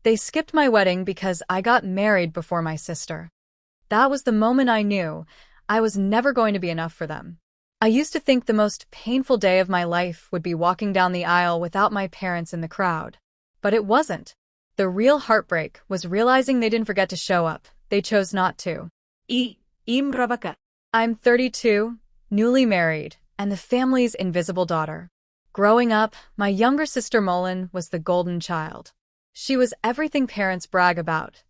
They skipped my wedding because I got married before my sister. That was the moment I knew I was never going to be enough for them. I used to think the most painful day of my life would be walking down the aisle without my parents in the crowd. But it wasn't. The real heartbreak was realizing they didn't forget to show up. They chose not to. I'm 32, newly married, and the family's invisible daughter. Growing up, my younger sister Mullen was the golden child. She was everything parents brag about.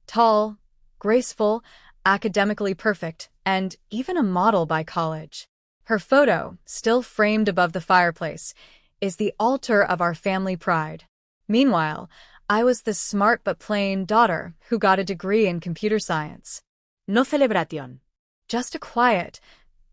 Tall, graceful, academically perfect, and even a model by college. Her photo, still framed above the fireplace, is the altar of our family pride. Meanwhile, I was the smart but plain daughter who got a degree in computer science. No celebración. Just a quiet,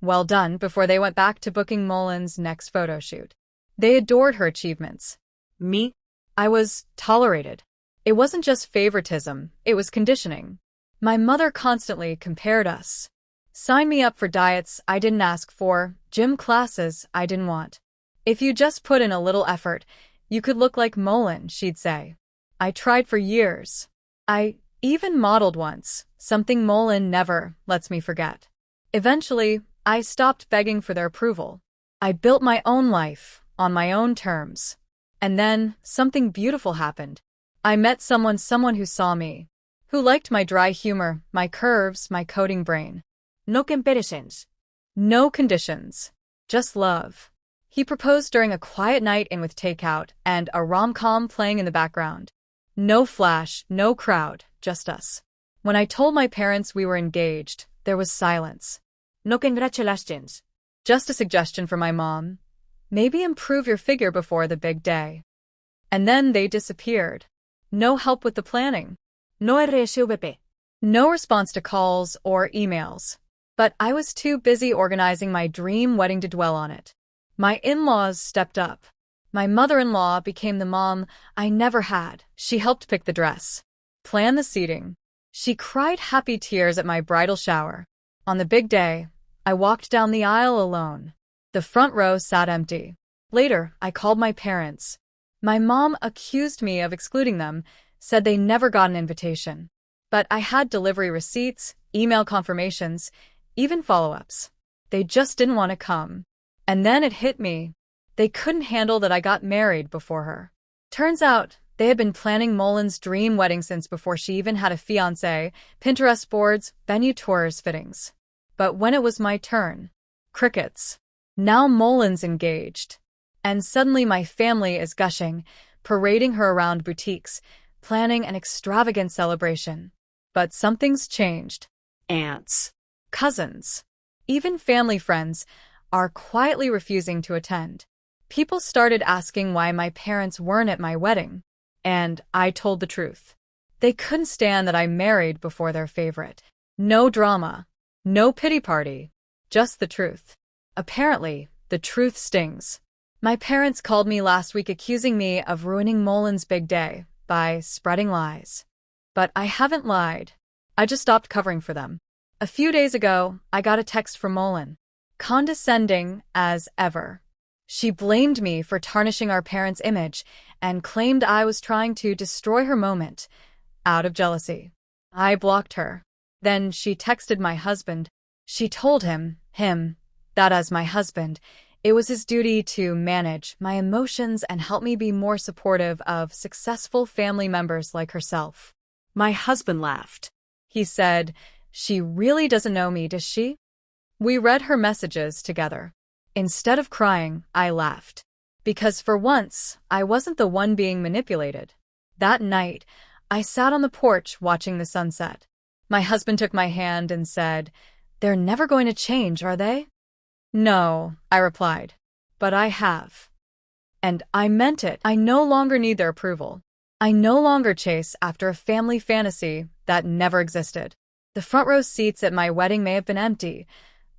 well done before they went back to booking Mullen's next photo shoot. They adored her achievements. Me? I was tolerated. It wasn't just favoritism, it was conditioning. My mother constantly compared us. Sign me up for diets I didn't ask for, gym classes I didn't want. If you just put in a little effort, you could look like Mullen, she'd say. I tried for years. I even modeled once, something Mullen never lets me forget. Eventually, I stopped begging for their approval. I built my own life, on my own terms. And then, something beautiful happened. I met someone who saw me, who liked my dry humor, my curves, my coding brain. No comparisons. No conditions. Just love. He proposed during a quiet night in with takeout and a rom-com playing in the background. No flash, no crowd, just us. When I told my parents we were engaged, there was silence. No congratulations. Just a suggestion from my mom. Maybe improve your figure before the big day. And then they disappeared. No help with the planning. No RSVP. No response to calls or emails. But I was too busy organizing my dream wedding to dwell on it. My in-laws stepped up. My mother-in-law became the mom I never had. She helped pick the dress, plan the seating. She cried happy tears at my bridal shower. On the big day, I walked down the aisle alone. The front row sat empty. Later, I called my parents. My mom accused me of excluding them, said they never got an invitation. But I had delivery receipts, email confirmations, even follow-ups. They just didn't want to come. And then it hit me. They couldn't handle that I got married before her. Turns out, they had been planning Mullen's dream wedding since before she even had a fiancé, Pinterest boards, venue tours, fittings. But when it was my turn, crickets. Now Mullen's engaged. And suddenly my family is gushing, parading her around boutiques, planning an extravagant celebration. But something's changed. Aunts, cousins, even family friends are quietly refusing to attend. People started asking why my parents weren't at my wedding, and I told the truth. They couldn't stand that I married before their favorite. No drama, no pity party, just the truth. Apparently, the truth stings. My parents called me last week accusing me of ruining Mullen's big day by spreading lies. But I haven't lied. I just stopped covering for them. A few days ago, I got a text from Mullen, condescending as ever. She blamed me for tarnishing our parents' image and claimed I was trying to destroy her moment out of jealousy. I blocked her. Then she texted my husband. She told him, that as my husband, it was his duty to manage my emotions and help me be more supportive of successful family members like herself. My husband laughed. He said, "She really doesn't know me, does she?" We read her messages together. Instead of crying, I laughed. Because for once, I wasn't the one being manipulated. That night, I sat on the porch watching the sunset. My husband took my hand and said, "They're never going to change, are they?" "No," I replied. "But I have." And I meant it. I no longer need their approval. I no longer chase after a family fantasy that never existed. The front row seats at my wedding may have been empty,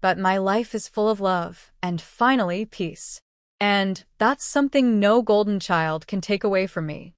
but my life is full of love and, finally, peace. And that's something no golden child can take away from me.